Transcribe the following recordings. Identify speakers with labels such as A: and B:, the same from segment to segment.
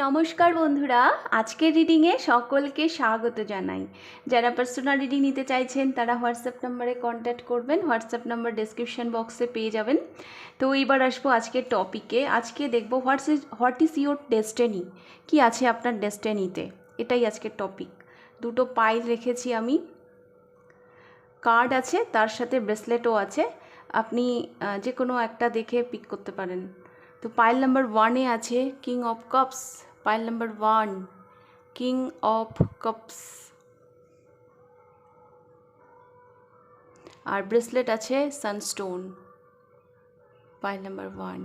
A: নমস্কার বন্ধুরা, আজকের রিডিংয়ে সকলকে স্বাগত জানাই। যারা পার্সোনাল রিডিং নিতে চাইছেন তারা হোয়াটসঅ্যাপ নাম্বারে কন্ট্যাক্ট করবেন। হোয়াটসঅ্যাপ নাম্বার ডেসক্রিপশন বক্সে পেয়ে যাবেন। তো এইবার আসবো আজকের টপিকে। আজকে দেখব হোয়াট ইজ ইউর ডেস্টিনি, কি আছে আপনার ডেস্টিনিতে, এটাই আজকের টপিক। দুটো পাইল রেখেছি আমি, কার্ড আছে, তার সাথে ব্রেসলেটও আছে। আপনি যে কোনো একটা দেখে পিক করতে পারেন। তো পাইল নাম্বার 1-এ আছে king of cups. Pile number 1, king of cups. আর ব্রেসলেট আছে sunstone. Pile number 1।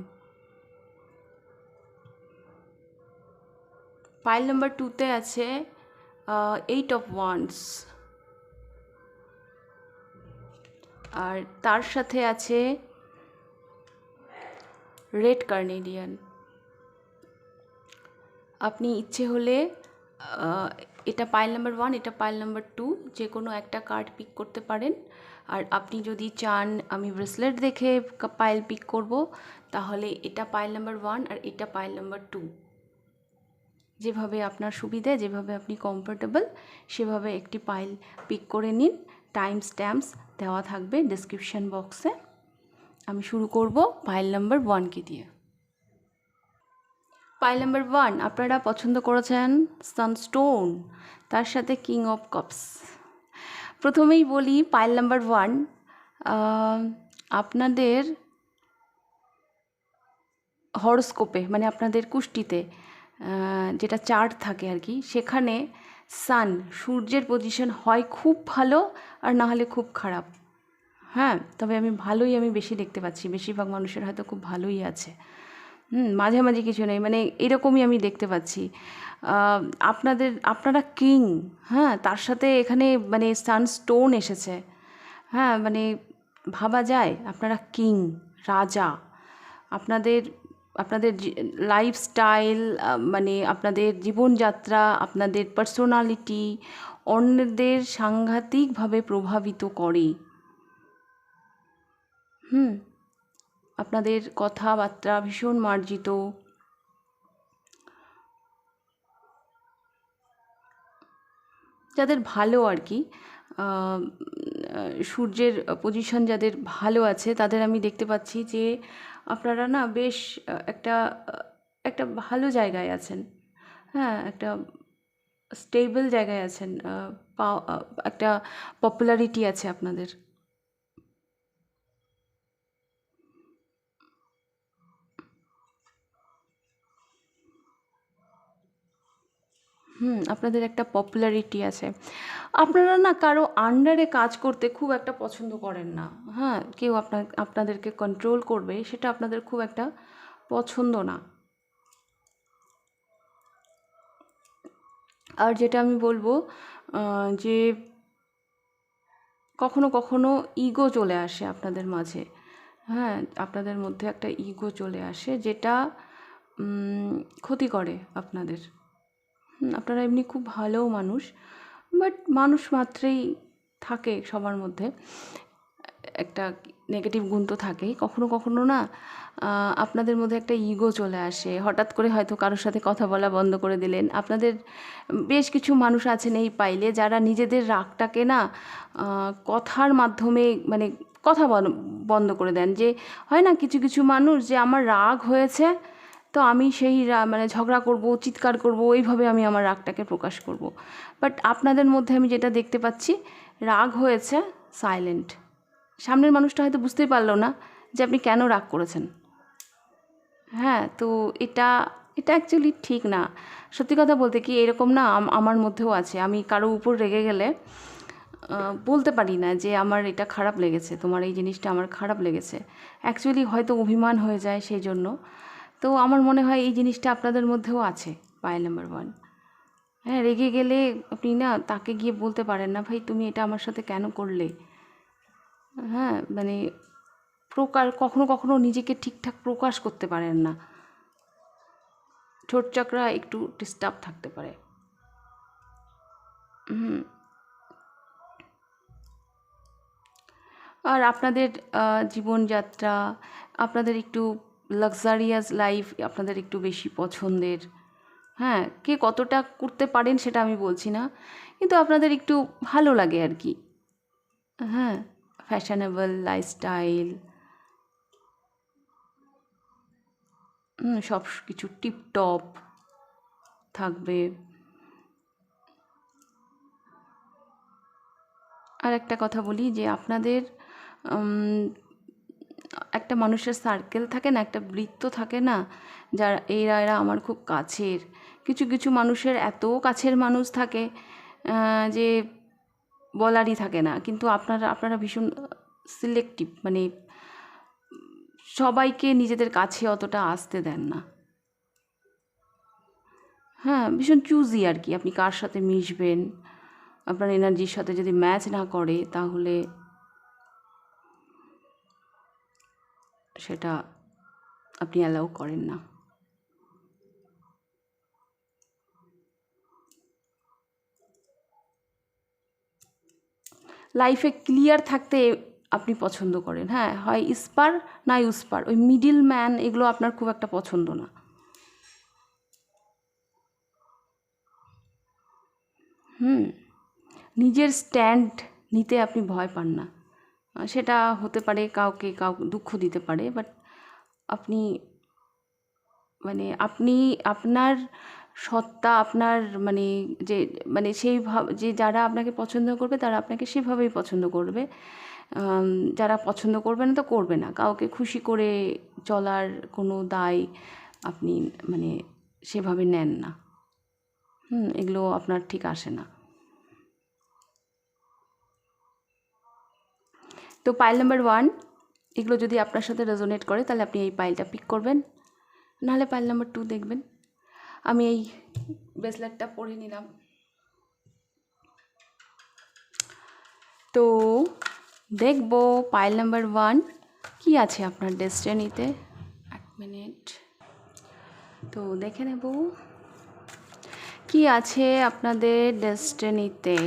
A: Pile number 2-তে আছে 8 অফ ওয়ান্ডস। আর তার সাথে আছে রেড কার্নেলিয়ান। আপনি ইচ্ছে হলে এটা পাইল নাম্বার 1, এটা পাইল নাম্বার 2, যে কোনো একটা কার্ড পিক করতে পারেন। আর আপনি যদি চান আমি ব্রেসলেট দেখে পাইল পিক করব, তাহলে এটা পাইল নাম্বার 1 আর এটা পাইল নাম্বার 2। যেভাবে আপনার সুবিধে, যেভাবে আপনি কমফোর্টেবল, সেভাবে একটি পাইল পিক করে নিন। টাইম স্ট্যাম্পস দেওয়া থাকবে ডেসক্রিপশন বক্সে। আমি শুরু করব পাইল নাম্বার 1কে দিয়ে। পাইল নাম্বার 1 আপনারা পছন্দ করেছেন সানস্টোন, তার সাথে কিং অফ কাপস। প্রথমেই বলি পাইল নাম্বার 1, আপনাদের হরোস্কোপে মানে আপনাদের কুষ্টিতে যেটা চার্ট থাকে আর কি, সেখানে সান, সূর্যের পজিশন হয় খুব ভালো আর না হলে খুব খারাপ। হ্যাঁ, তবে আমি বেশি দেখতে পাচ্ছি, বেশিরভাগ মানুষের হয়তো খুব ভালোই আছে। মাঝামাঝি কিছু নেই, মানে এরকমই আমি দেখতে পাচ্ছি। আপনারা কিং, হ্যাঁ, তার সাথে এখানে মানে সানস্টোন এসেছে। হ্যাঁ, মানে ভাবা যায় আপনারা কিং, রাজা। আপনাদের আপনাদের লাইফস্টাইল, মানে আপনাদের জীবনযাত্রা, আপনাদের পার্সোনালিটি অন্যদের সাংঘাতিকভাবে প্রভাবিত করে। আপনাদের কথাবার্তা ভীষণ মার্জিত। যাদের ভালো আর কি, সূর্যের পজিশন যাদের ভালো আছে, তাদের আমি দেখতে পাচ্ছি যে আপনারা না বেশ একটা একটা ভালো জায়গায় আছেন। হ্যাঁ, একটা স্টেবল জায়গায় আছেন, একটা পপুলারিটি আছে আপনাদের। আপনাদের একটা পপুলারিটি আছে। আপনারা না কারো আন্ডারে কাজ করতে খুব একটা পছন্দ করেন না। হ্যাঁ, কেউ আপনাদেরকে কন্ট্রোল করবে, সেটা আপনাদের খুব একটা পছন্দ না। আর যেটা আমি বলবো যে কখনো কখনো ইগো চলে আসে আপনাদের মাঝে। হ্যাঁ, আপনাদের মধ্যে একটা ইগো চলে আসে, যেটা ক্ষতি করে আপনাদের। আপনারা এমনি খুব ভালো মানুষ, বাট মানুষ মাত্রেই থাকে সবার মধ্যে একটা নেগেটিভ গুণ তো থাকেই। কখনো কখনো না আপনাদের মধ্যে একটা ইগো চলে আসে। হঠাৎ করে হয়তো কারোর সাথে কথা বলা বন্ধ করে দিলেন। আপনাদের বেশ কিছু মানুষ আছেন এই পাইলে, যারা নিজেদের রাগটাকে না কথার মাধ্যমে মানে কথা বন্ধ করে দেন। যে হয় না কিছু কিছু মানুষ, যে আমার রাগ হয়েছে তো আমি সেই মানে ঝগড়া করব, চিৎকার করব, এইভাবে আমি আমার রাগটাকে প্রকাশ করব। বাট আপনাদের মধ্যে আমি যেটা দেখতে পাচ্ছি, রাগ হয়েছে, সাইলেন্ট। সামনের মানুষটা হয়তো বুঝতেই পারলো না যে আপনি কেন রাগ করেছেন। হ্যাঁ, তো এটা এটা অ্যাকচুয়ালি ঠিক না। সত্যি কথা বলতে কি, এরকম না আমার মধ্যেও আছে। আমি কারো উপর রেগে গেলে বলতে পারি না যে আমার এটা খারাপ লেগেছে, তোমার এই জিনিসটা আমার খারাপ লেগেছে। অ্যাকচুয়ালি হয়তো অভিমান হয়ে যায় সেই জন্য। তো আমার মনে হয় এই জিনিসটা আপনাদের মধ্যেও আছে, পাইল নাম্বার 1। হ্যাঁ, রেগে গেলে আপনি না তাকে গিয়ে বলতে পারেন না, ভাই তুমি এটা আমার সাথে কেন করলে। হ্যাঁ, মানে কখনো কখনো নিজেকে ঠিকঠাক প্রকাশ করতে পারেন না। ঠোঁট চাকরা একটু ডিস্টার্ব থাকতে পারে। আর আপনাদের জীবনযাত্রা, আপনাদের একটু লাক্সারিয়াস লাইফ আপনাদের একটু বেশি পছন্দের। হ্যাঁ, কে কতটা করতে পারেন সেটা আমি বলছি না, কিন্তু আপনাদের একটু ভালো লাগে আর কি। হ্যাঁ, ফ্যাশনেবল লাইফস্টাইল, সব কিছু টিপটপ থাকবে। আর একটা কথা বলি যে আপনাদের একটা মানুষের সার্কেল থাকে না, একটা বৃত্ত থাকে না, যারা এরা এরা আমার খুব কাছের। কিছু কিছু মানুষের এত কাছের মানুষ থাকে যে বলারই থাকে না, কিন্তু আপনারা আপনারা ভীষণ সিলেক্টিভ, মানে সবাইকে নিজেদের কাছে অতটা আসতে দেন না। হ্যাঁ, ভীষণ চুজি আর কি, আপনি কার সাথে মিশবেন, আপনার এনার্জির সাথে যদি ম্যাচ না করে তাহলে সেটা আপনি অ্যালাউ করেন না। লাইফে ক্লিয়ার থাকতে আপনি পছন্দ করেন। হ্যাঁ, হয় ইস্পার না উস্পার, ওই মিডিল ম্যান এগুলো আপনার খুব একটা পছন্দ না। নিজের স্ট্যান্ড নিতে আপনি ভয় পান না। সেটা হতে পারে কাউকে দুঃখ দিতে পারে, বাট আপনি মানে আপনি আপনার সত্তা, আপনার মানে যে মানে যে যারা আপনাকে পছন্দ করবে তারা আপনাকে সেভাবেই পছন্দ করবে। যারা পছন্দ করবে না তো করবে না। কাউকে খুশি করে চলার কোনো দায় আপনি মানে সেভাবে নেন না। এগুলো আপনার ঠিক আসে না। তো পাইল নাম্বার 1, এগুলো যদি আপনার সাথে রেজোনেট করে তাহলে আপনি এই পাইলটা পিক করবেন, নাহলে পাইল নাম্বার 2 দেখবেন। আমি এই ব্রেসলেটটা পরে নিলাম। তো দেখব পাইল নাম্বার 1 কী আছে আপনার ডেস্টিনিতে। 1 মিনিট, তো দেখে নেব কি আছে আপনাদের ডেস্টিনিতে।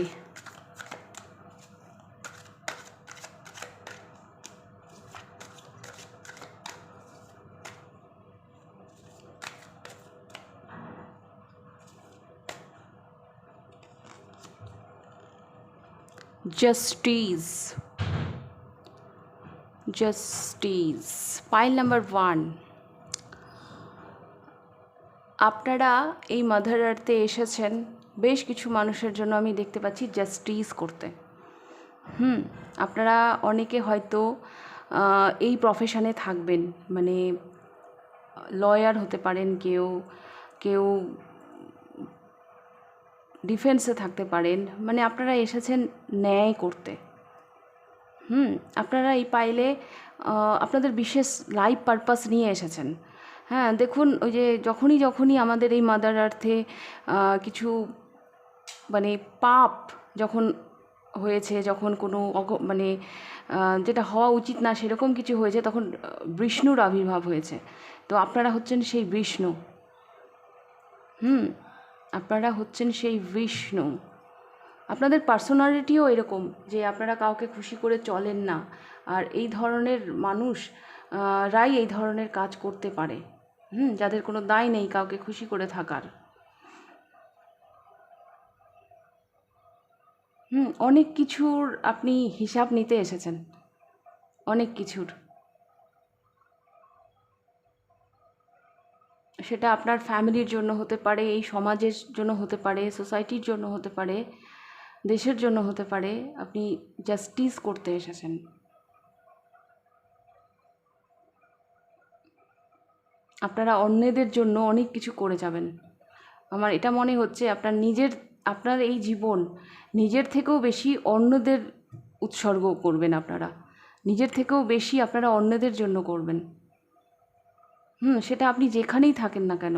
A: Justice, justice, pile number 1। আপনারা এই মাদার আর্থে এসেছেন বেশ কিছু মানুষের জন্য, আমি দেখতে পাচ্ছি জাস্টিস করতে। আপনারা অনেকে হয়তো এই প্রফেশনে থাকবেন, মানে লয়ার হতে পারেন, কেউ কেউ ডিফেন্সে থাকতে পারেন, মানে আপনারা এসেছেন ন্যায় করতে। আপনারা এই পাইলে আপনাদের বিশেষ লাইফ পারপাস নিয়ে এসেছেন। হ্যাঁ, দেখুন ওই যে যখনই আমাদের এই মাদার আর্থে কিছু মানে পাপ যখন হয়েছে, যখন কোনো মানে যেটা হওয়া উচিত না সেরকম কিছু হয়েছে, তখন বিষ্ণুর আবির্ভাব হয়েছে। তো আপনারা হচ্ছেন সেই বিষ্ণু। আপনারা হচ্ছেন সেই বিষ্ণু। আপনাদের পার্সোনালিটিও এরকম যে আপনারা কাউকে খুশি করে চলেন না, আর এই ধরনের মানুষ রাই এই ধরনের কাজ করতে পারে, যাদের কোনো দায় নেই কাউকে খুশি করে থাকার। অনেক কিছুর আপনি হিসাব নিতে এসেছেন, অনেক কিছুর। সেটা আপনার ফ্যামিলির জন্য হতে পারে, এই সমাজের জন্য হতে পারে, সোসাইটির জন্য হতে পারে, দেশের জন্য হতে পারে। আপনি জাস্টিস করতে এসেছেন। আপনারা অন্যদের জন্য অনেক কিছু করে যাবেন। আমার এটা মনে হচ্ছে আপনার এই জীবন নিজের থেকেও বেশি অন্যদের উৎসর্গ করবেন আপনারা, নিজের থেকেও বেশি আপনারা অন্যদের জন্য করবেন। সেটা আপনি যেখানেই থাকেন না কেন।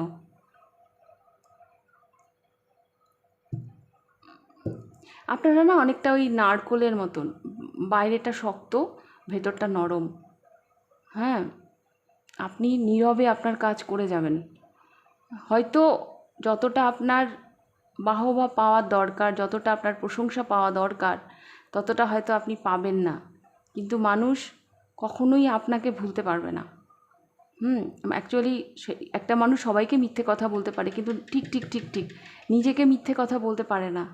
A: আপনারা না অনেকটা ওই নারকোলের মতন, বাইরেটা শক্ত ভেতরটা নরম। হ্যাঁ, আপনি নীরবে আপনার কাজ করে যাবেন। হয়তো যতটা আপনার বাহবা পাওয়ার দরকার, যতটা আপনার প্রশংসা পাওয়া দরকার, ততটা হয়তো আপনি পাবেন না, কিন্তু মানুষ কখনোই আপনাকে ভুলতে পারবে না। অ্যাকচুয়ালি একটা মানুষ সবাইকে মিথ্যে কথা বলতে পারে, কিন্তু ঠিক ঠিক ঠিক ঠিক নিজেকে মিথ্যে কথা বলতে পারে না।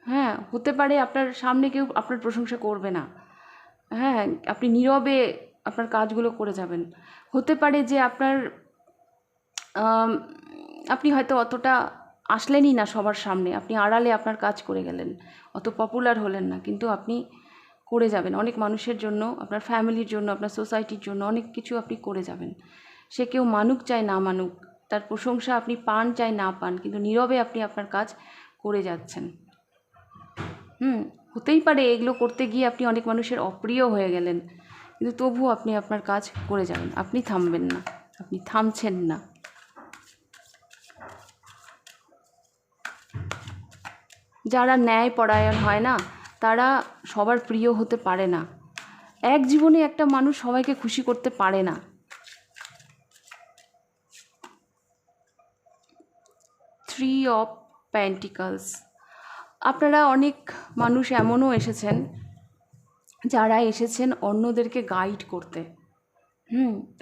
A: হ্যাঁ, হতে পারে আপনার সামনে কেউ আপনার প্রশংসা করবে না। হ্যাঁ, আপনি নীরবে আপনার কাজগুলো করে যাবেন। হতে পারে যে আপনার আম, আপনি হয়তো অতটা আসলেনই না সবার সামনে, আপনি আড়ালে আপনার কাজ করে গেলেন, অত পপুলার হলেন না, কিন্তু আপনি করে যাবেন অনেক মানুষের জন্য, আপনার ফ্যামিলির জন্য, আপনার সোসাইটির জন্য অনেক কিছু আপনি করে যাবেন। সে কেউ মানুক চাই না মানুক, তার প্রশংসা আপনি পান চাই না পান, কিন্তু নীরবে আপনি আপনার কাজ করে যাচ্ছেন। হতেই পারে এগুলো করতে গিয়ে আপনি অনেক মানুষের অপ্রিয় হয়ে গেলেন, কিন্তু তবুও আপনি আপনার কাজ করে যাবেন, আপনি থামবেন না, আপনি থামছেন না। যারা ন্যায়পরায়ণ হয় না, তারা সবার প্রিয় হতে পারে না। এক জীবনে একটা মানুষ সবাইকে খুশি করতে পারে না। 3 অফ পেন্টিকলস। আপনারা অনেক মানুষ এমনও এসেছেন যারা এসেছেন অন্যদেরকে গাইড করতে,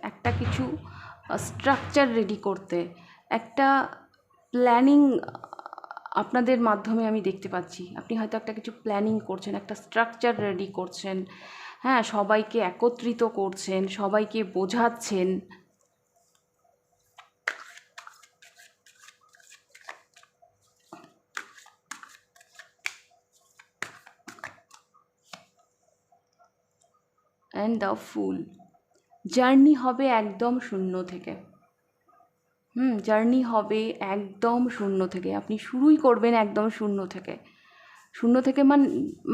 A: একটা কিছু স্ট্রাকচার রেডি করতে, একটা প্ল্যানিং আপনাদের মাধ্যমে আমি দেখতে পাচ্ছি। আপনি হয়তো একটা কিছু প্ল্যানিং করছেন, একটা স্ট্রাকচার রেডি করছেন, হ্যাঁ, সবাইকে একত্রিত করছেন, সবাইকে বোঝাচ্ছেন। And the full. জার্নি হবে একদম শূন্য থেকে। জার্নি হবে একদম শূন্য থেকে। আপনি শুরুই করবেন একদম শূন্য থেকে। শূন্য থেকে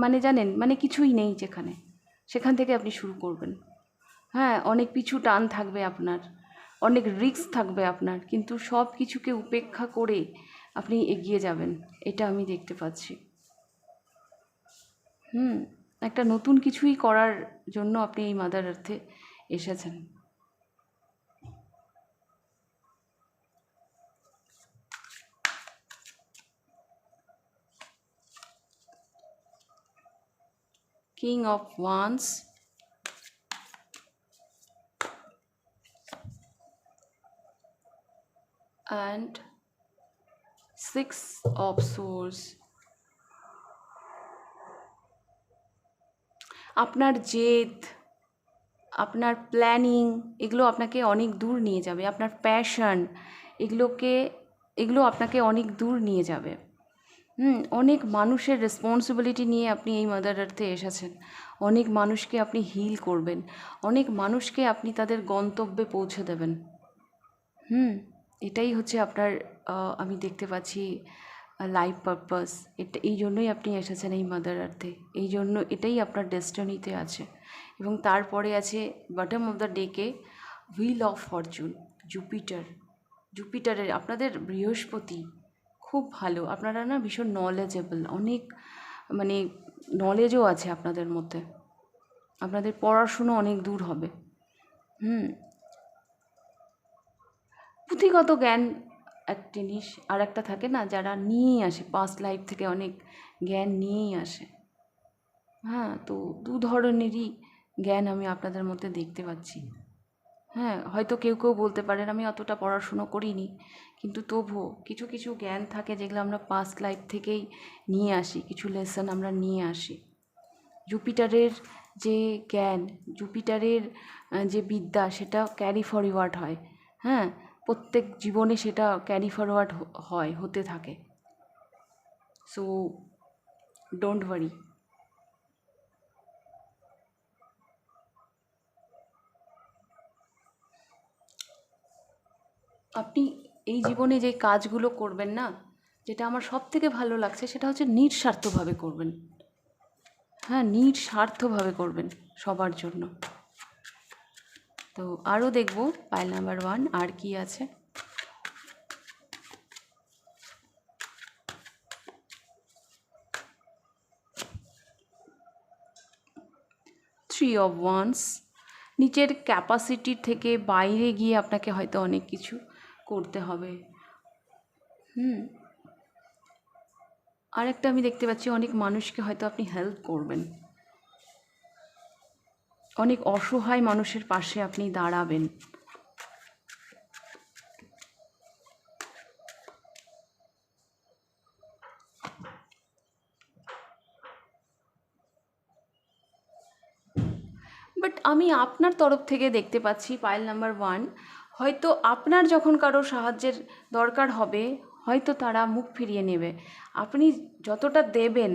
A: মানে জানেন, মানে কিছুই নেই যেখানে, সেখান থেকে আপনি শুরু করবেন। হ্যাঁ, অনেক পিছু টান থাকবে আপনার, অনেক রিস্ক থাকবে আপনার, কিন্তু সব কিছুকে উপেক্ষা করে আপনি এগিয়ে যাবেন, এটা আমি দেখতে পাচ্ছি। একটা নতুন কিছুই করার জন্য আপনি এই মাদার আর্থে এসেছেন। King of wands and 6 of swords। আপনার জেদ, আপনার প্ল্যানিং, এগুলো আপনাকে অনেক দূর নিয়ে যাবে। আপনার প্যাশন, এগুলো আপনাকে অনেক দূর নিয়ে যাবে। অনেক মানুষের রেসপন্সিবিলিটি নিয়ে আপনি এই মাদার আর্থে এসেছেন। অনেক মানুষকে আপনি হিল করবেন, অনেক মানুষকে আপনি তাদের গন্তব্যে পৌঁছে দেবেন। এটাই হচ্ছে আপনার, আমি দেখতে পাচ্ছি লাইফ পারপাস। এই জন্যই আপনি এসেছেন এই মাদার আর্থে, এই জন্য এটাই আপনার ডেস্টিনিতে আছে। এবং তারপরে আছে বটম অফ দ্য ডেকে হুইল অফ ফরচুন, জুপিটারের আপনাদের বৃহস্পতি খুব ভালো। আপনারা না ভীষণ নলেজেবল, অনেক মানে নলেজও আছে আপনাদের মধ্যে, আপনাদের পড়াশুনো অনেক দূর হবে। পুঁথিগত জ্ঞান এক জিনিস, আর একটা থাকে না যারা নিয়েই আসে পাস্ট লাইফ থেকে অনেক জ্ঞান নিয়েই আসে। হ্যাঁ, তো দু ধরনেরই জ্ঞান আমি আপনাদের মধ্যে দেখতে পাচ্ছি। হ্যাঁ, হয়তো কেউ কেউ বলতে পারেন আমি অতটা পড়াশুনো করিনি, কিন্তু তবুও কিছু কিছু জ্ঞান থাকে যেগুলো আমরা পাস্ট লাইফ থেকেই নিয়ে আসি, কিছু লেসন আমরা নিয়ে আসি। জুপিটারের যে জ্ঞান, জুপিটারের যে বিদ্যা, সেটা ক্যারি ফরওয়ার্ড হয়। হ্যাঁ, প্রত্যেক জীবনে সেটা ক্যারি ফরওয়ার্ড হয়, হতে থাকে। So don't worry. আপনি এই জীবনে যে কাজগুলো করবেন না, যেটা আমার সব থেকে ভালো লাগছে সেটা হচ্ছে নিঃস্বার্থভাবে করবেন। হ্যাঁ, নিঃস্বার্থভাবে করবেন সবার জন্য। তো আরও দেখব পাইল নাম্বার 1 আর কি আছে। Three of wands. নিজের ক্যাপাসিটির থেকে বাইরে গিয়ে আপনাকে হয়তো অনেক কিছু করতে হবে। আরেকটা আমি দেখতে পাচ্ছি, অনেক মানুষকে হয়তো আপনি হেল্প করবেন, অনেক অসহায় মানুষের পাশে আপনি দাঁড়াবেন। বাট আমি আপনার তরফ থেকে দেখতে পাচ্ছি পাইল নাম্বার 1, হয়তো আপনার যখন কারো সাহায্যের দরকার হবে হয়তো তারা মুখ ফিরিয়ে নেবে। আপনি যতটা দেবেন,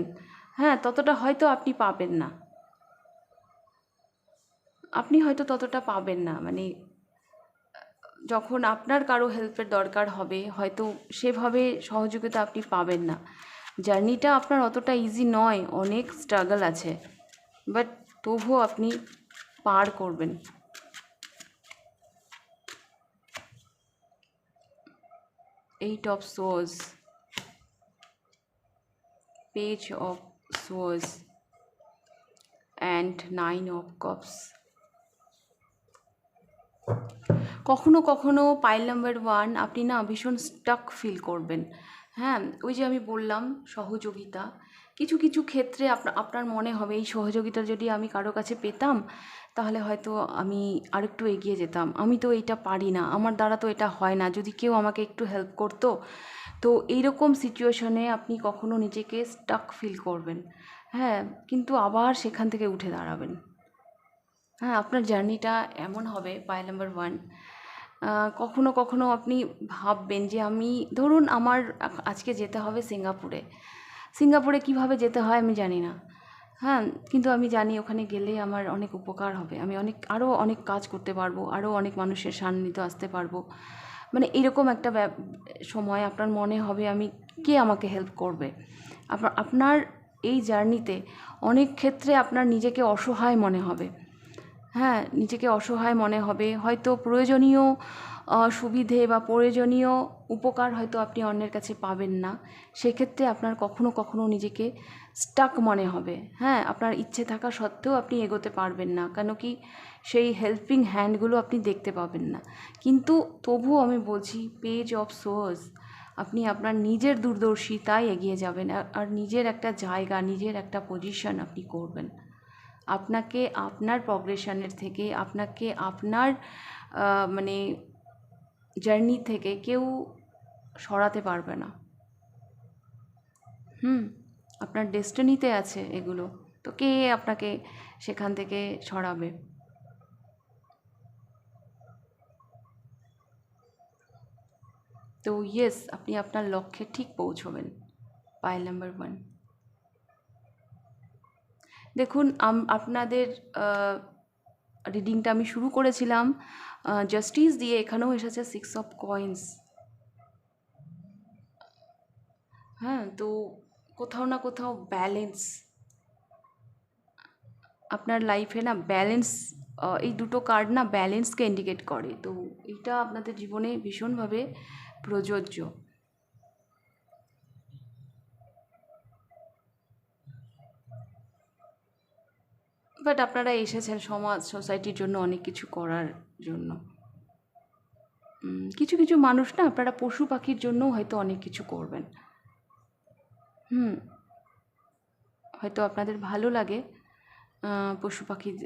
A: হ্যাঁ, ততটা হয়তো আপনি পাবেন না, আপনি হয়তো ততটা পাবেন না। মানে যখন আপনার কারো হেল্পের দরকার হবে হয়তো সেভাবে সহযোগিতা আপনি পাবেন না। জার্নিটা আপনার অতটা ইজি নয়, অনেক স্ট্রাগল আছে, বাট তবুও আপনি পার করবেন। Eight of swords, page of swords and 9 of cups. কখনো কখনো পাইল নাম্বার 1 আপনি না ভীষণ স্টাক ফিল করবেন। হ্যাঁ, ওই যে আমি বললাম সহযোগিতা, কিছু কিছু ক্ষেত্রে আপনার মনে হবে এই সহযোগিতা যদি আমি কারো কাছে পেতাম তাহলে হয়তো আমি আরেকটু এগিয়ে যেতাম, আমি তো এটা পারি না, আমার দ্বারা তো এটা হয় না, যদি কেউ আমাকে একটু হেল্প করতো। তো এইরকম সিচুয়েশনে আপনি কখনো নিজেকে স্টাক ফিল করবেন, হ্যাঁ, কিন্তু আবার সেখান থেকে উঠে দাঁড়াবেন। হ্যাঁ, আপনার জার্নিটা এমন হবে পাইল নাম্বার 1, কখনো কখনো আপনি ভাববেন যে আমি ধরুন আমার আজকে যেতে হবে সিঙ্গাপুরে, সিঙ্গাপুরে কিভাবে যেতে হয় আমি জানি না, হ্যাঁ, কিন্তু আমি জানি ওখানে গেলে আমার অনেক উপকার হবে, আমি আরও অনেক কাজ করতে পারবো, আরও অনেক মানুষের সান্নিধ্য আসতে পারবো। মানে এরকম একটা সময় আপনার মনে হবে আমি, কে আমাকে হেল্প করবে। আপনার এই জার্নিতে অনেক ক্ষেত্রে আপনার নিজেকে অসহায় মনে হবে। হ্যাঁ, নিজেকে অসহায় মনে হবে, হয়তো প্রয়োজনীয় সুবিধে বা প্রয়োজনীয় উপকার হয়তো আপনি অন্যের কাছে পাবেন না। সেক্ষেত্রে আপনার কখনো কখনো নিজেকে স্টাক মনে হবে। হ্যাঁ, আপনার ইচ্ছে থাকা সত্ত্বেও আপনি এগোতে পারবেন না, কেন কি সেই হেল্পিং হ্যান্ডগুলো আপনি দেখতে পাবেন না। কিন্তু তবুও আমি বলছি পেজ অফ সোর্স, আপনি আপনার নিজের দূরদর্শিতায় এগিয়ে যাবেন, আর নিজের একটা জায়গা, নিজের একটা পজিশন আপনি করবেন। আপনাকে আপনার প্রগ্রেশনের থেকে, আপনাকে আপনার মানে জার্নি থেকে কেউ সরাতে পারবে না। আপনার ডেস্টিনিতে আছে এগুলো, তো কে আপনাকে সেখান থেকে সরাবে? তো ইয়েস, আপনি আপনার লক্ষ্যে ঠিক পৌঁছবেন। পাইল নাম্বার 1, দেখুন আপনাদের রিডিংটা আমি শুরু করেছিলাম জাস্টিস দিয়ে, এখানেও এসেছে 6 অফ কয়েন্স। হ্যাঁ, তো কোথাও না কোথাও ব্যালেন্স, আপনার লাইফে না ব্যালেন্স, এই দুটো কার্ড না ব্যালেন্সকে ইন্ডিকেট করে, তো এটা আপনাদের জীবনে ভীষণভাবে প্রযোজ্য। বাট আপনারা এসেছেন সমাজ সোসাইটির জন্য অনেক কিছু করার জন্য। কিছু কিছু মানুষ না আপনারা পশু পাখির জন্যও হয়তো অনেক কিছু করবেন। হয়তো আপনাদের ভালো লাগে, পশু পাখির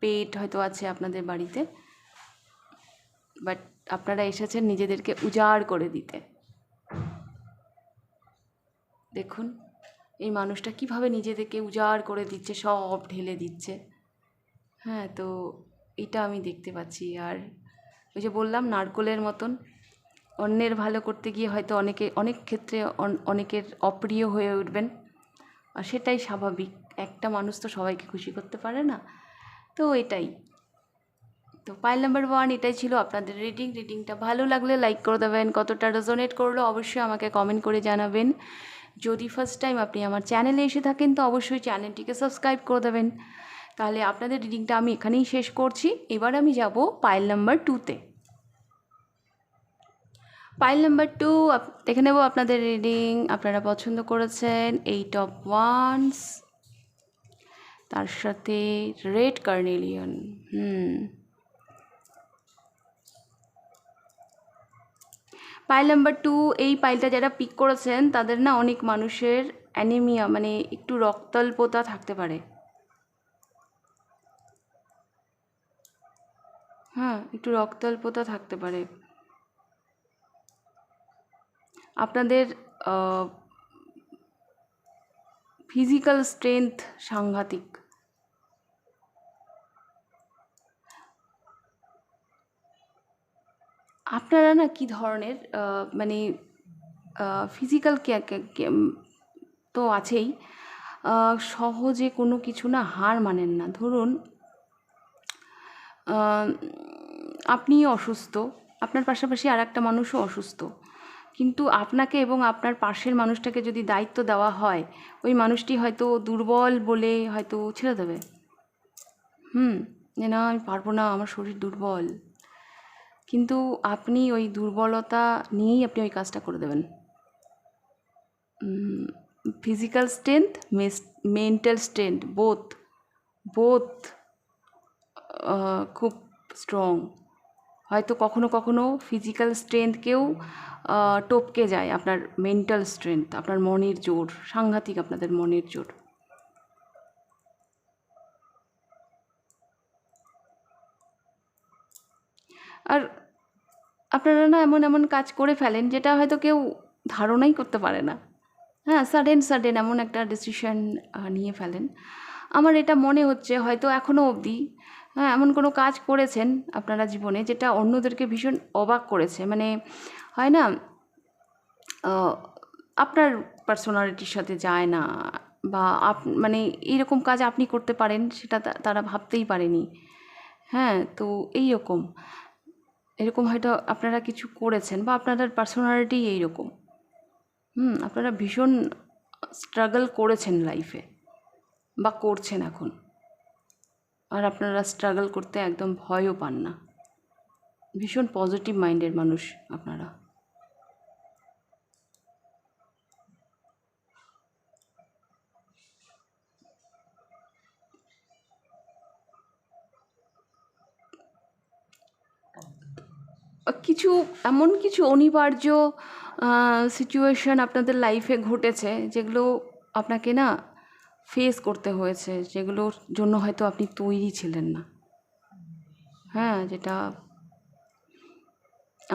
A: পেট হয়তো আছে আপনাদের বাড়িতে, বাট আপনারা এসেছেন নিজেদেরকে উজাড় করে দিতে। দেখুন এই মানুষটা কিভাবে নিজেদেরকে উজাড় করে দিচ্ছে, সব ঢেলে দিচ্ছে। হ্যাঁ, তো এটা আমি দেখতে পাচ্ছি। আর ওই যে বললাম নারকোলের মতন, অন্যের ভালো করতে গিয়ে হয়তো অনেক ক্ষেত্রে অনেকের অপ্রিয় হয়ে উঠবেন, আর সেটাই স্বাভাবিক, একটা মানুষ তো সবাইকে খুশি করতে পারে না, তো এটাই। তো পাইল নাম্বার 1 এটাই ছিল আপনাদের রিডিংটা ভালো লাগলে লাইক করে দেবেন, কতটা রেজোনেট করলো অবশ্যই আমাকে কমেন্ট করে জানাবেন। যদি ফার্স্ট টাইম আপনি আমার চ্যানেলে এসে থাকেন তো অবশ্যই চ্যানেলটিকে সাবস্ক্রাইব করে দেবেন। তাহলে আপনাদের রিডিংটা আমি এখানেই শেষ করছি। এবার আমি যাব পাইল নাম্বার 2তে। পাইল নাম্বার 2 দেখে নেব আপনাদের রিডিং। আপনারা পছন্দ করেছেন 8 অফ ওয়ান্স, তার সাথে রেড কার্নেলিয়ন। পাইল নাম্বার 2, এই পাইলটা যারা পিক করেছেন তাদের না অনেক মানুষের অ্যানিমিয়া, মানে একটু রক্তাল্পতা থাকতে পারে। হ্যাঁ, একটু রক্তাল্পতা থাকতে পারে। আপনাদের ফিজিক্যাল স্ট্রেংথ সাংঘাতিক। আপনারা না কি ধরনের মানে ফিজিক্যাল তো আছেই, সহজে কোনো কিছু না হার মানেন না। ধরুন আপনি অসুস্থ, আপনার পাশাপাশি আর একটা মানুষও অসুস্থ, কিন্তু আপনাকে এবং আপনার পাশের মানুষটাকে যদি দায়িত্ব দেওয়া হয়, ওই মানুষটি হয়তো দুর্বল বলে হয়তো ছেড়ে দেবে। যে না আমি পারবো না, আমার শরীর দুর্বল, কিন্তু আপনি ওই দুর্বলতা নিয়েই আপনি ওই কাজটা করে দেবেন। Physical strength, mental strength, both খুব স্ট্রং। হয়তো কখনো কখনো ফিজিক্যাল স্ট্রেংথকেও টপকে যায় আপনার মেন্টাল স্ট্রেংথ, আপনার মনের জোর, সাংঘাতিক আপনাদের মনের জোর। আর আপনারা না এমন এমন কাজ করে ফেলেন যেটা হয়তো কেউ ধারণাই করতে পারে না। হ্যাঁ, সাডেন এমন একটা ডিসিশন নিয়ে ফেলেন। আমার এটা মনে হচ্ছে হয়তো এখনও অবধি এমন কোনো কাজ করেছেন আপনারা জীবনে যেটা অন্যদেরকে ভীষণ অবাক করেছে। মানে হয় না, আপনার পার্সোনালিটির সাথে যায় না, বা মানে এইরকম কাজ আপনি করতে পারেন সেটা তারা ভাবতেই পারেনি। হ্যাঁ, তো এরকম হয়তো আপনারা কিছু করেছেন, বা আপনাদের পার্সোনালিটি এইরকম। আপনারা ভীষণ স্ট্রাগল করেছেন লাইফে, বা করছেন এখন। আর আপনারা স্ট্রাগল করতে একদম ভয়ও পান না, ভীষণ পজিটিভ মাইন্ডের মানুষ আপনারা। এমন কিছু অনিবার্য সিচুয়েশন আপনাদের লাইফে ঘটেছে যেগুলো আপনাকে না ফেস করতে হয়েছে, যেগুলোর জন্য হয়তো আপনি তৈরি ছিলেন না। হ্যাঁ, যেটা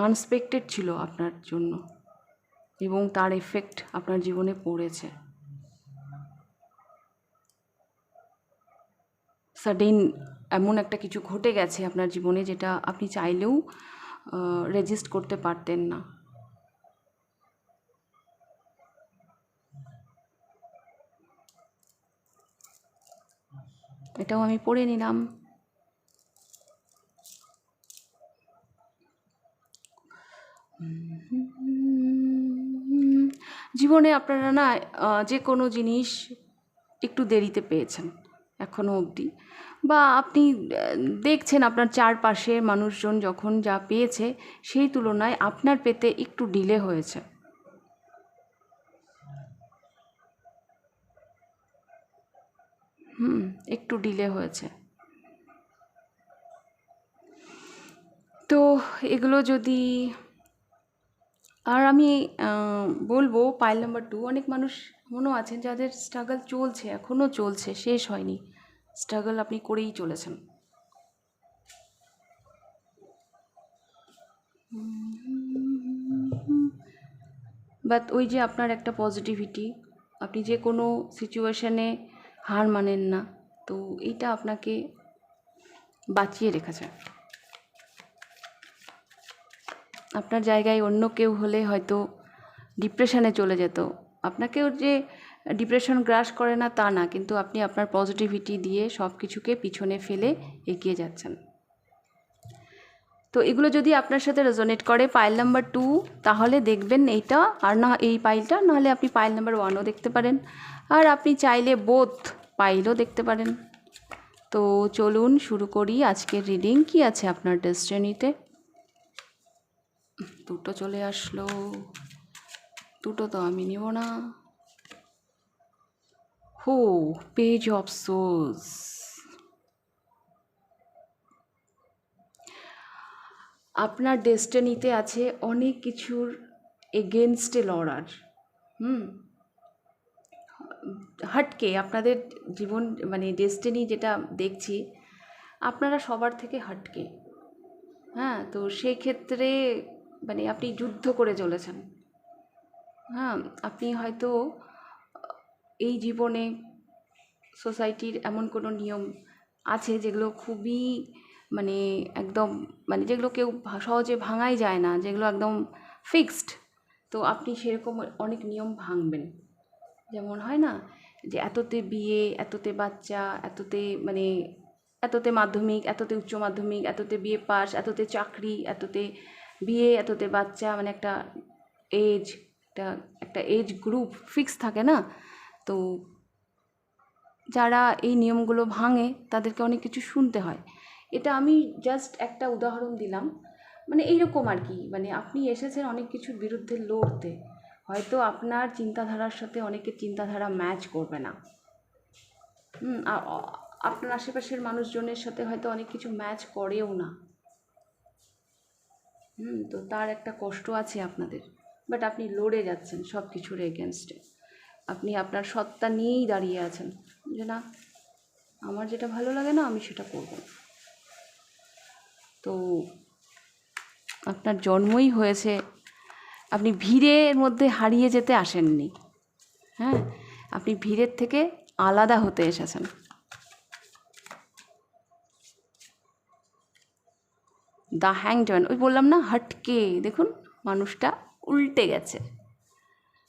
A: আনএক্সপেক্টেড ছিল আপনার জন্য, এবং তার এফেক্ট আপনার জীবনে পড়েছে। সাডেন এমন একটা কিছু ঘটে গেছে আপনার জীবনে যেটা আপনি চাইলেও রেজিস্ট করতে পারতেন না। এটাও আমি পড়ে নিলাম। জীবনে আপনারা না যে কোনো জিনিস একটু দেরিতে পেয়েছেন এখনও অবধি, বা আপনি দেখছেন আপনার চারপাশে মানুষজন যখন যা পেয়েছে সেই তুলনায় আপনার পেতে একটু ডিলে হয়েছে। একটু ডিলে হয়েছে। তো এগুলো যদি, আর আমি বলবো পাইল নাম্বার 2, অনেক মানুষ এমনও আছেন যাদের স্ট্রাগল চলছে, এখনও চলছে, শেষ হয়নি। স্ট্রাগল আপনি করেই চলেছেন। বাট ওই যে আপনার একটা পজিটিভিটি, আপনি যে কোনো সিচুয়েশানে হার মানেন না, তো এইটা আপনাকে বাঁচিয়ে রেখেছে। আপনার জায়গায় অন্য কেউ হলে হয়তো ডিপ্রেশনে চলে যেত। আপনাকেও যে ডিপ্রেশন গ্রাস করে না তা না, কিন্তু আপনি আপনার পজিটিভিটি দিয়ে সব কিছুকে পিছনে ফেলে এগিয়ে যাচ্ছেন। তো এগুলো যদি আপনার সাথে রেজোনেট করে পাইল নাম্বার 2, তাহলে দেখবেন এইটা, আর না এই পাইলটা, নাহলে আপনি পাইল নাম্বার 1ও দেখতে পারেন, আর আপনি চাইলে বোথ পাইলও দেখতে পারেন। তো চলুন শুরু করি আজকের রিডিং। কি আছে আপনার ডেস্টিনিতে? দুটো চলে আসলো, দুটো তো আমি নিব না। হো, পেজ অফ সোলস। আপনার ডেস্টিনিতে আছে অনেক কিছুর এগেনস্টে লড়ার। হাটকে আপনাদের জীবন, মানে ডেস্টিনি যেটা দেখছি আপনারা সবার থেকে হাটকে। হ্যাঁ, তো সেই ক্ষেত্রে মানে আপনি যুদ্ধ করে চলেছেন। হ্যাঁ, আপনি হয়তো এই জীবনে সোসাইটির এমন কোনো নিয়ম আছে যেগুলো খুবই মানে একদম মানে যেগুলো কেউ সহজে ভাঙাই যায় না, যেগুলো একদম ফিক্সড, তো আপনি সেরকম অনেক নিয়ম ভাঙবেন। যেমন হয় না যে এততে বিয়ে, এততে বাচ্চা, এততে মানে এততে মাধ্যমিক, এততে উচ্চ মাধ্যমিক, এততে বিয়ে পাস, এততে চাকরি, এততে বিয়ে, এততে বাচ্চা, মানে একটা এজ, একটা একটা এজ গ্রুপ ফিক্স থাকে না। তো যারা এই নিয়মগুলো ভাঙে তাদেরকে অনেক কিছু শুনতে হয়। এটা আমি জাস্ট একটা উদাহরণ দিলাম, মানে এইরকম আর কি। মানে আপনি এসেছেন অনেক কিছুর বিরুদ্ধে লড়তে, হয়তো আপনার চিন্তাধারার সাথে অনেকের চিন্তাধারা ম্যাচ করবে না। আপনার আশেপাশের মানুষজনের সাথে হয়তো অনেক কিছু ম্যাচ করেও না। তো তার একটা কষ্ট আছে আপনাদের, বাট আপনি লড়ে যাচ্ছেন সব কিছুর এগেনস্টে। আপনি আপনার সত্তা নিয়েই দাঁড়িয়ে আছেন যে না, আমার যেটা ভালো লাগে না আমি সেটা করব। তো আপনার জন্মই হয়েছে, আপনি ভিড়ের মধ্যে হারিয়ে যেতে আসেননি। হ্যাঁ, আপনি ভিড়ের থেকে আলাদা হতে এসেছেন। দ্য হ্যাংড ম্যান, ওই বললাম না হটকে, দেখুন মানুষটা উল্টে গেছে।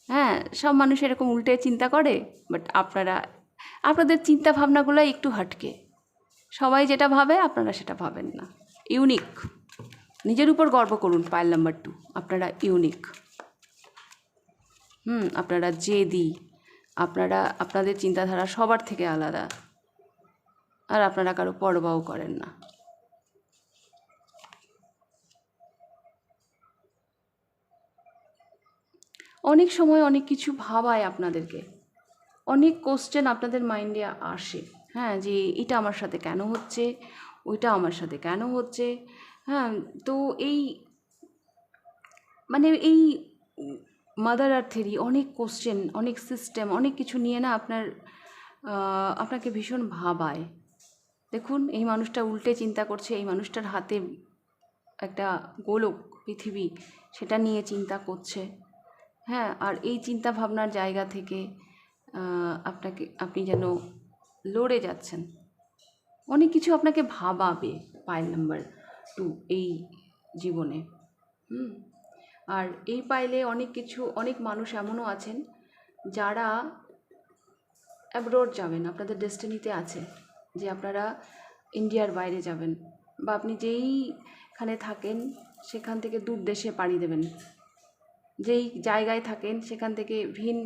A: হ্যাঁ, সব মানুষ এরকম উল্টে চিন্তা করে, বাট আপনাদের চিন্তা ভাবনাগুলো একটু হটকে। সবাই যেটা ভাবে আপনারা সেটা ভাবেন না, ইউনিক। নিজের উপর গর্ব করুন। পাইল নাম্বার 2, আপনারা ইউনিক। আপনারা জেদি, আপনাদের চিন্তাধারা সবার থেকে আলাদা, আর আপনারা কারো পরবাও করেন না। অনেক সময় অনেক কিছু ভাবায় আপনাদেরকে, অনেক কোশ্চেন আপনাদের মাইন্ডে আসে। হ্যাঁ, যে এটা আমার সাথে কেন হচ্ছে, ওইটা আমার সাথে কেন হচ্ছে। হ্যাঁ, তো এই মানে এই মাদার আর্থেরই অনেক কোশ্চেন, অনেক সিস্টেম, অনেক কিছু নিয়ে না আপনাকে ভীষণ ভাবায়। দেখুন, এই মানুষটা উল্টে চিন্তা করছে, এই মানুষটার হাতে একটা গোলক পৃথিবী, সেটা নিয়ে চিন্তা করছে। হ্যাঁ, আর এই চিন্তা ভাবনার জায়গা থেকে আপনি যেন লড়ে যাচ্ছেন। অনেক কিছু আপনাকে ভাবাবে পাইল নাম্বার 2 এই জীবনে। আর এই পাইলে অনেক মানুষ এমনও আছেন যারা অ্যাব্রোড যাবেন, আপনাদের ডেস্টিনিতে আছে যে আপনারা ইন্ডিয়ার বাইরে যাবেন, বা আপনি যেইখানে থাকেন সেখান থেকে দূর দেশে পাড়ি দেবেন। যেই জায়গায় থাকেন সেখান থেকে ভিন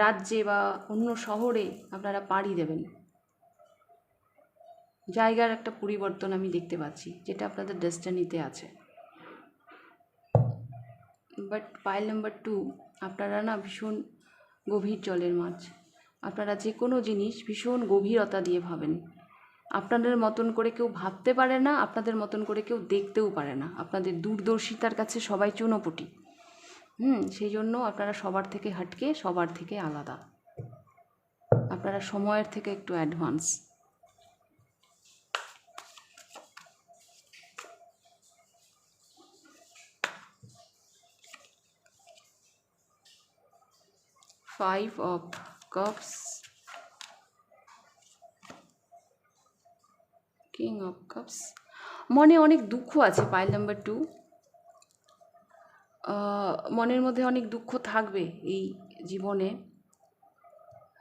A: রাজ্যে বা অন্য শহরে আপনারা পাড়ি দেবেন। জায়গার একটা পরিবর্তন আমি দেখতে পাচ্ছি, যেটা আপনাদের ডেস্টিনিতে আছে। বাট পাইল নাম্বার 2, আপনারা না ভীষণ গভীর জলের মাছ। আপনারা যে কোনো জিনিস ভীষণ গভীরতা দিয়ে ভাবেন। আপনাদের মতন করে কেউ ভাবতে পারে না, আপনাদের মতন করে কেউ দেখতেও পারে না। আপনাদের দূরদর্শিতার কাছে সবাই চুনোপুটি। সেই জন্য আপনারা সবার থেকে হটকে, সবার থেকে আলাদা। আপনারা সময়ের থেকে একটু advance. Five of cups, king of cups. মনে অনেক দুঃখ আছে পাইল নাম্বার 2। মনের মধ্যে অনেক দুঃখ থাকবে এই জীবনে।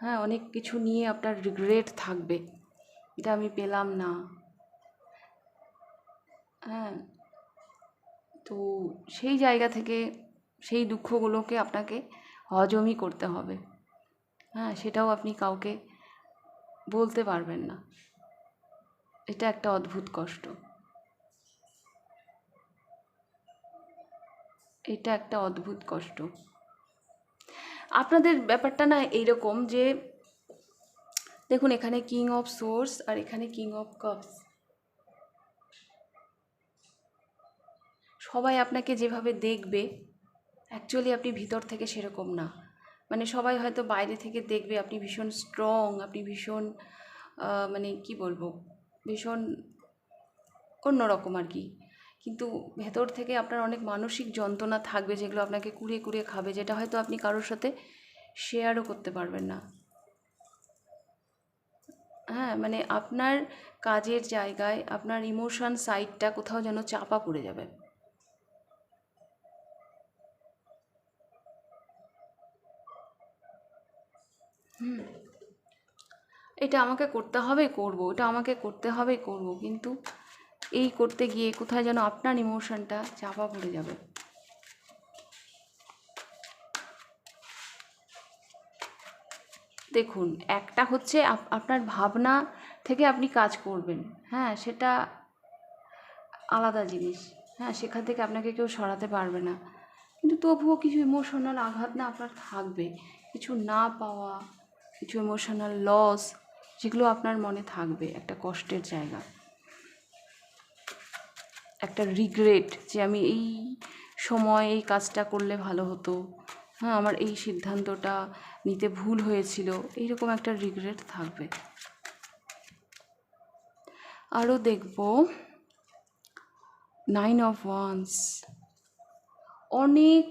A: হ্যাঁ, অনেক কিছু নিয়ে আপনার রিগ্রেট থাকবে, এটা আমি পেলাম না। হ্যাঁ, তো সেই জায়গা থেকে সেই দুঃখগুলোকে আপনাকে হজমই করতে হবে। হ্যাঁ, সেটাও আপনি কাউকে বলতে পারবেন না। এটা একটা অদ্ভুত কষ্ট, এটা একটা অদ্ভুত কষ্ট। আপনাদের ব্যাপারটা না এইরকম যে দেখুন, এখানে কিং অফ সোর্স আর এখানে কিং অফ কাপস। সবাই আপনাকে যেভাবে দেখবে, অ্যাকচুয়ালি আপনি ভিতর থেকে সেরকম না। মানে সবাই হয়তো বাইরে থেকে দেখবে আপনি ভীষণ স্ট্রং, আপনি ভীষণ মানে কি বলবো, ভীষণ অন্যরকম আর কি। কিন্তু ভেতর থেকে আপনার অনেক মানসিক যন্ত্রণা থাকবে, যেগুলো আপনাকে কুড়িয়ে কুড়িয়ে খাবে, যেটা হয়তো আপনি কারোর সাথে শেয়ারও করতে পারবেন না। হ্যাঁ, মানে আপনার কাজের জায়গায় আপনার ইমোশন সাইডটা কোথাও যেন চাপা পড়ে যাবে। এটা আমাকে করতে হবে করব, এটা আমাকে করতে হবে করব, কিন্তু এই করতে গিয়ে কোথায় যেন আপনার ইমোশনটা চাপা পড়ে যাবে। দেখুন, একটা হচ্ছে আপনার ভাবনা থেকে আপনি কাজ করবেন, হ্যাঁ, সেটা আলাদা জিনিস। হ্যাঁ, সেখান থেকে আপনাকে কেউ সরাতে পারবে না, কিন্তু তবুও কিছু ইমোশনাল আঘাত না আপনার থাকবে, কিছু না পাওয়া, কিছু ইমোশনাল লস, যেগুলো আপনার মনে থাকবে, একটা কষ্টের জায়গা, একটা রিগ্রেট যে আমি এই সময় এই কাজটা করলে ভালো হতো, হ্যাঁ, আমার এই সিদ্ধান্তটা নিতে ভুল হয়েছিল, এইরকম একটা রিগ্রেট থাকবে। আরও দেখব 9 অফ ওয়ান্স, অনেক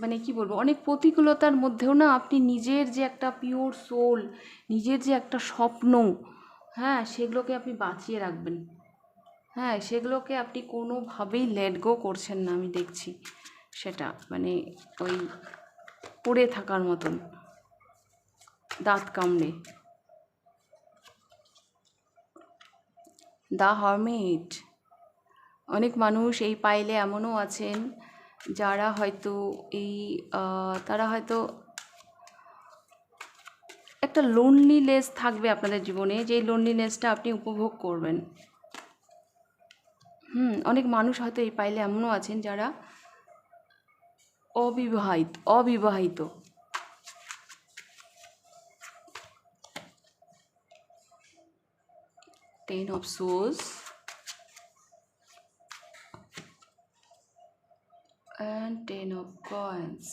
A: মানে কি বলবো, অনেক প্রতিকূলতার মধ্যেও না আপনি নিজের যে একটা পিওর সোল, নিজের যে একটা স্বপ্ন, হ্যাঁ, সেগুলোকে আপনি বাঁচিয়ে রাখবেন। হ্যাঁ, সেগুলোকে আপনি কোনোভাবেই লেট গো করছেন না, আমি দেখছি সেটা, মানে ওই পড়ে থাকার মতন দাঁত কামড়ে। দ্য হারমিট, অনেক মানুষ এই পাইলে এমনও আছেন যারা হয়তো এই তারা হয়তো একটা লোনলিনেস থাকবে আপনাদের জীবনে, যেই লোনলিনেসটা আপনি উপভোগ করবেন। অনেক মানুষ হয়তো এই পাইলে এমনও আছেন যারা অবিবাহিত। 10 of swords and 10 of coins.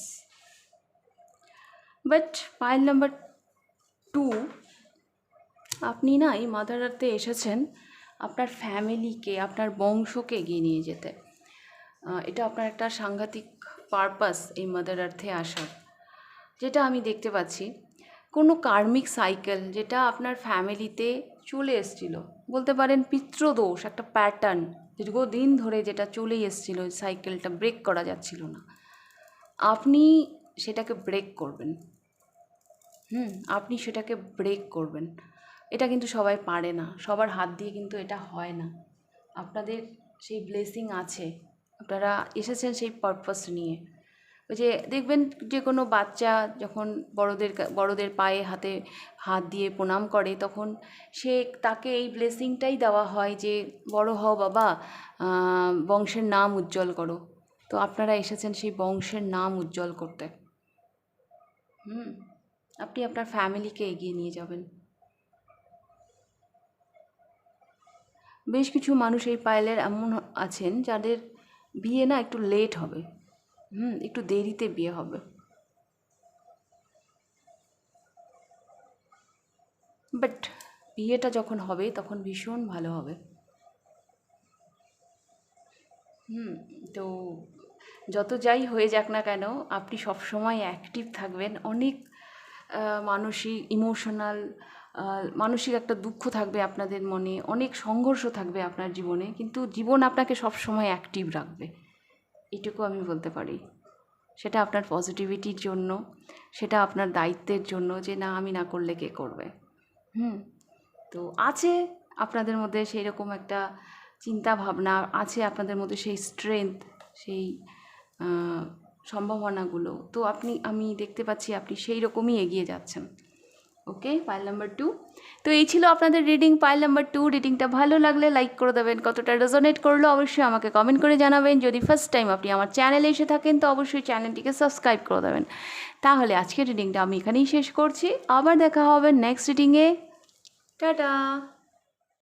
A: But pile number 2, আপনি না এই মাদার আর্থে এসেছেন আপনার ফ্যামিলিকে, আপনার বংশকে এগিয়ে নিয়ে যেতে। এটা আপনার একটা সাংঘাতিক পারপাস এই মাদার আর্থে আসার, যেটা আমি দেখতে পাচ্ছি। কোনো কার্মিক সাইকেল যেটা আপনার ফ্যামিলিতে চলে এসেছিল, বলতে পারেন পিতৃদোষ, একটা প্যাটার্ন দীর্ঘদিন ধরে যেটা চলেই এসেছিলো, সাইকেলটা ব্রেক করা যাচ্ছিল না, আপনি সেটাকে ব্রেক করবেন। আপনি সেটাকে ব্রেক করবেন। এটা কিন্তু সবাই পারে না, সবার হাত দিয়ে কিন্তু এটা হয় না। আপনাদের সেই ব্লেসিং আছে, আপনারা এসেছেন সেই পারপাস নিয়ে। ওই যে দেখবেন যে কোনো বাচ্চা যখন বড়দের পায়ে হাতে হাত দিয়ে প্রণাম করে, তখন তাকে এই ব্লেসিংটাই দেওয়া হয় যে বড় হও বাবা, বংশের নাম উজ্জ্বল করো। তো আপনারা এসেছেন সেই বংশের নাম উজ্জ্বল করতে। আপনি আপনার ফ্যামিলিকে এগিয়ে নিয়ে যাবেন। বেশ কিছু মানুষ এই পাইলের এমন আছেন যাদের বিয়ে না একটু লেট হবে, একটু দেরিতে বিয়ে হবে, বাট বিয়েটা যখন হবে তখন ভীষণ ভালো হবে। তো যত যাই হয়ে যাক না কেন, আপনি সবসময় অ্যাক্টিভ থাকবেন। অনেক মানসিক একটা দুঃখ থাকবে আপনাদের মনে, অনেক সংঘর্ষ থাকবে আপনার জীবনে, কিন্তু জীবন আপনাকে সবসময় অ্যাক্টিভ রাখবে, এটুকু আমি বলতে পারি। সেটা আপনার পজিটিভিটির জন্য, সেটা আপনার দায়িত্বের জন্য, যে না আমি না করলে কে করবে। তো আছে আপনাদের মধ্যে সেই রকম একটা চিন্তা ভাবনা, আছে আপনাদের মধ্যে সেই স্ট্রেংথ, সেই সম্ভাবনাগুলো। তো আমি দেখতে পাচ্ছি আপনি সেই রকমই এগিয়ে যাচ্ছেন। ওকে, পাইল নাম্বার 2। তো এই ছিল আপনাদের রিডিং, পাইল নাম্বার 2। রিডিংটা ভালো লাগলে লাইক করে দেবেন, কতটা রেজোনেট করলো অবশ্যই আমাকে কমেন্ট করে জানাবেন। যদি ফার্স্ট টাইম আপনি আমার চ্যানেলে এসে থাকেন তো অবশ্যই চ্যানেলটিকে সাবস্ক্রাইব করে দেবেন। তাহলে আজকের রিডিংটা আমি এখানেই শেষ করছি, আবার দেখা হবে নেক্সট রিডিংয়ে। টাটা।